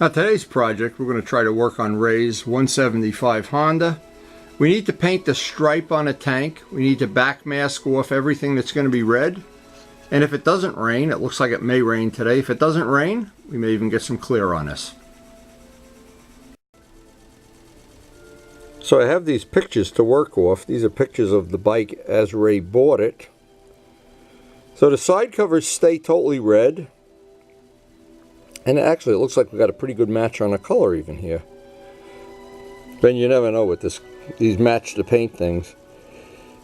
Now today's project, we're going to try to work on Ray's 175 Honda. We need to paint the stripe on a tank. We need to back mask off everything that's going to be red. And if it doesn't rain, it looks like it may rain today. If it doesn't rain, we may even get some clear on this. So I have these pictures to work off. These are pictures of the bike as Ray bought it. So the side covers stay totally red. And actually it looks like we got a pretty good match on the color even here. Then you never know with these match the paint things.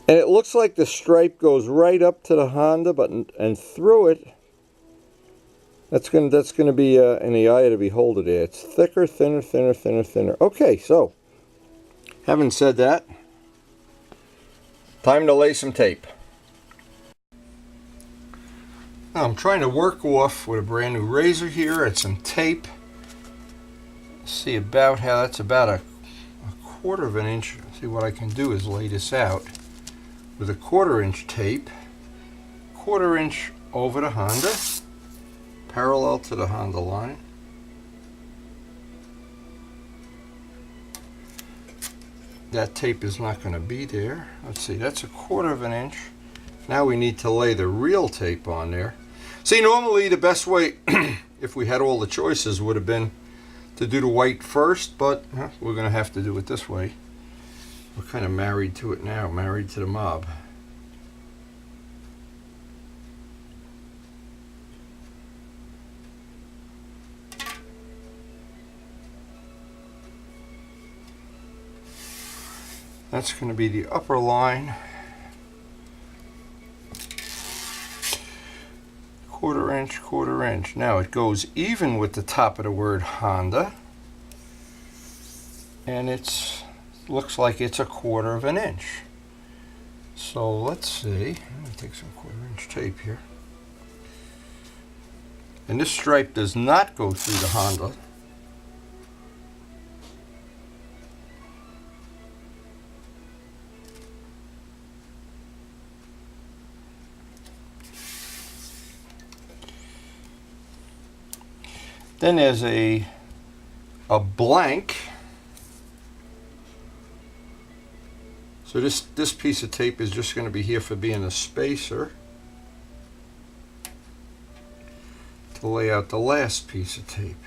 And it looks like the stripe goes right up to the Honda, and through it, that's gonna be in the eye of the beholder there. It's thicker, thinner, thinner, thinner, thinner. Okay, so having said that, time to lay some tape. Now I'm trying to work off with a brand new razor here and some tape. See about how that's about a quarter of an inch. See, what I can do is lay this out with a 1/4 inch tape, 1/4 inch over the Honda, parallel to the Honda line. That tape is not going to be there. Let's see, that's a 1/4 of an inch. Now we need to lay the real tape on there. See, normally the best way, if we had all the choices, would have been to do the white first, but we're going to have to do it this way. We're kind of married to it now, married to the mob. That's going to be the upper line. 1/4 inch, 1/4 inch. Now it goes even with the top of the word Honda, and looks like it's a 1/4 of an inch. So let's see. Let me take some 1/4 inch tape here. And this stripe does not go through the Honda. Then there's a blank. So this piece of tape is just going to be here for being a spacer to lay out the last piece of tape.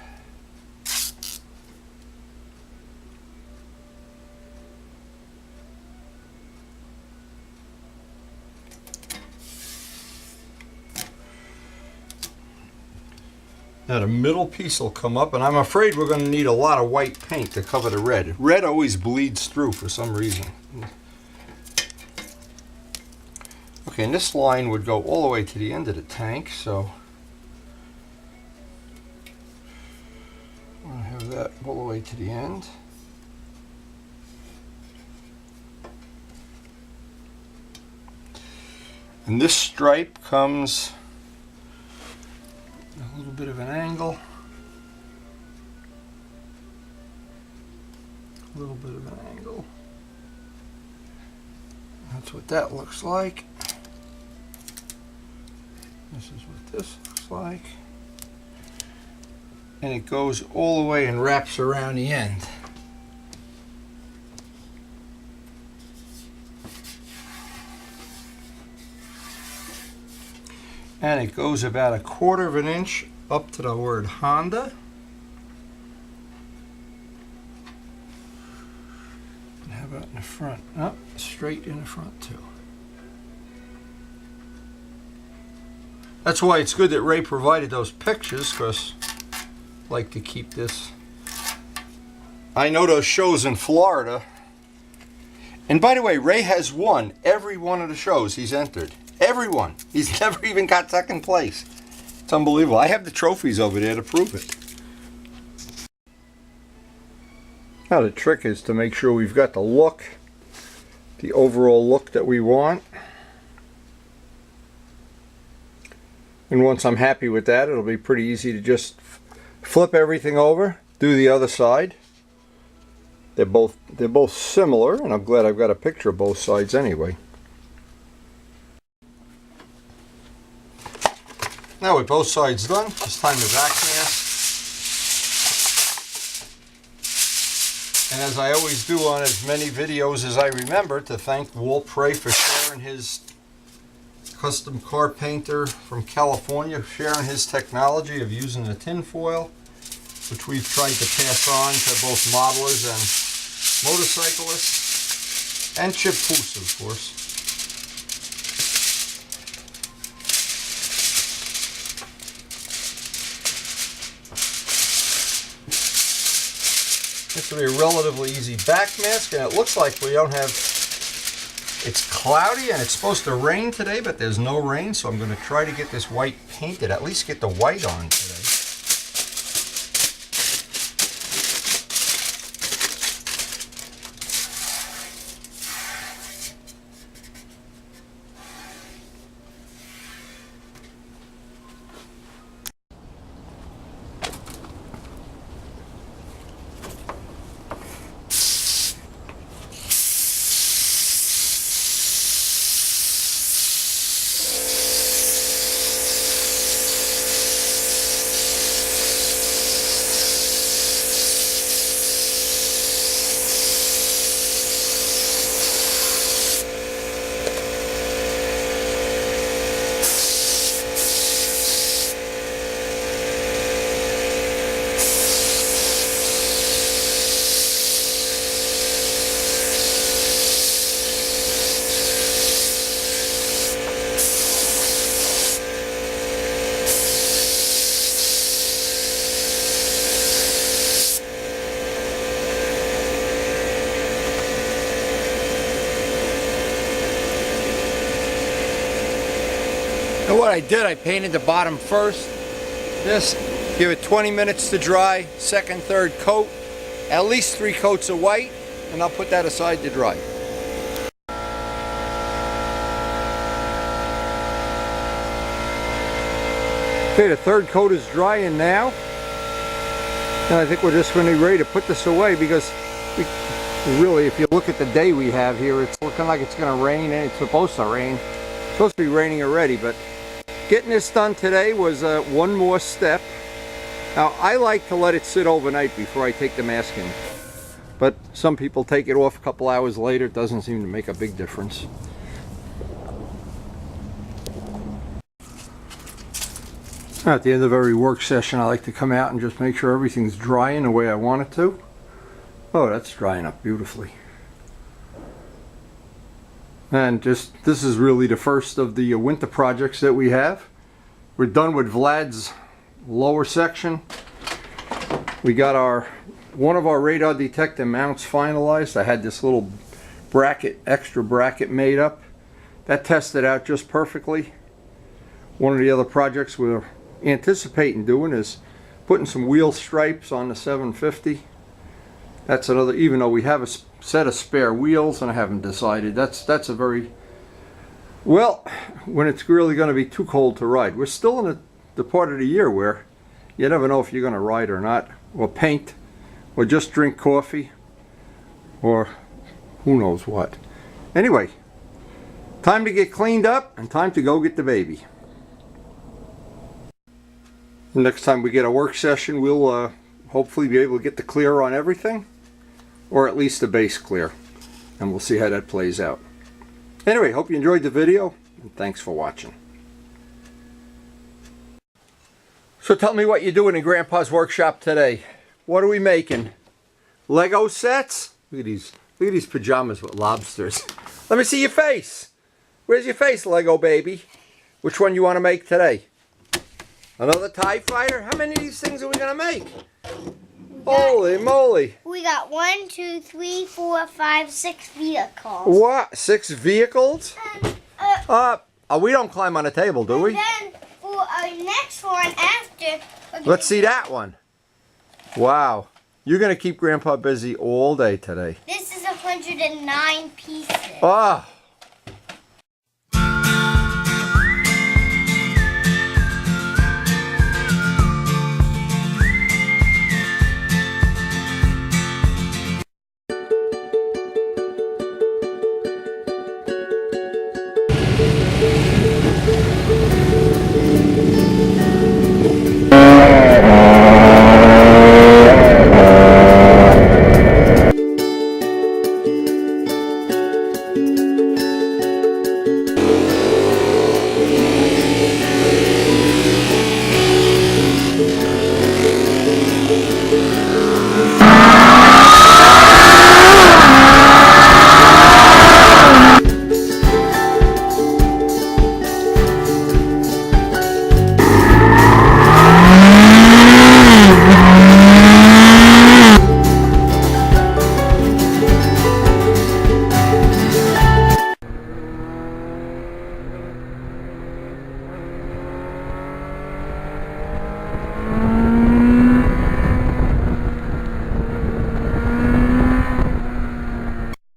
Now the middle piece will come up, and I'm afraid we're going to need a lot of white paint to cover the red. Red always bleeds through for some reason. Okay, and this line would go all the way to the end of the tank, so I want to have that all the way to the end. And this stripe comes a little bit of an angle, a little bit of an angle. That's what that looks like. This is what this looks like. And it goes all the way and wraps around the end. And it goes about a 1/4 of an inch up to the word Honda. And how about in the front? Oh, straight in the front too. That's why it's good that Ray provided those pictures, because I like to keep this. I know those shows in Florida. And by the way, Ray has won every one of the shows he's entered. Everyone. He's never even got second place. It's unbelievable. I have the trophies over there to prove it. Now the trick is to make sure we've got the look, the overall look that we want. And once I'm happy with that, it'll be pretty easy to just flip everything over, do the other side. They're both similar, and I'm glad I've got a picture of both sides anyway. Now with both sides done, it's time to vac mask. And as I always do on as many videos as I remember, to thank Walt Prey for sharing his custom car painter from California, sharing his technology of using the tin foil, which we've tried to pass on to both modelers and motorcyclists, and Chip Poose, of course. This will be a relatively easy back mask, and it looks like we don't have, it's cloudy and it's supposed to rain today, but there's no rain, so I'm going to try to get this white painted, at least get the white on today. And what I did, I painted the bottom first. This, give it 20 minutes to dry, second, third coat, at least 3 coats of white, and I'll put that aside to dry. Okay, the third coat is drying now. And I think we're just going to be ready to put this away, because we really, if you look at the day we have here, it's looking like it's going to rain, and it's supposed to rain. It's supposed to be raining already, but getting this done today was one more step. Now, I like to let it sit overnight before I take the mask in, but some people take it off a couple hours later. It doesn't seem to make a big difference. At the end of every work session, I like to come out and just make sure everything's drying the way I want it to. Oh, that's drying up beautifully. And just, this is really the first of the winter projects that we have. We're done with Vlad's lower section. We got one of our radar detector mounts finalized. I had this little bracket, extra bracket made up. That tested out just perfectly. One of the other projects we're anticipating doing is putting some wheel stripes on the 750. That's another, even though we have a set of spare wheels, and I haven't decided. That's a very, well, when it's really going to be too cold to ride. We're still in the part of the year where you never know if you're going to ride or not, or paint, or just drink coffee, or who knows what. Anyway, time to get cleaned up and time to go get the baby. The next time we get a work session, we'll hopefully be able to get the clear on everything, or at least the base clear, and we'll see how that plays out. Anyway, hope you enjoyed the video, and thanks for watching. So tell me what you're doing in Grandpa's workshop today. What are we making? Lego sets? Look at these pajamas with lobsters. Let me see your face. Where's your face, Lego baby? Which one you want to make today? Another TIE fighter? How many of these things are we going to make? Holy moly. We got 1, 2, 3, 4, 5, 6 vehicles. What? 6 vehicles? We don't climb on a table, do we? And then for our next one after... Let's see that one. Wow. You're going to keep Grandpa busy all day today. This is 109 pieces. Oh.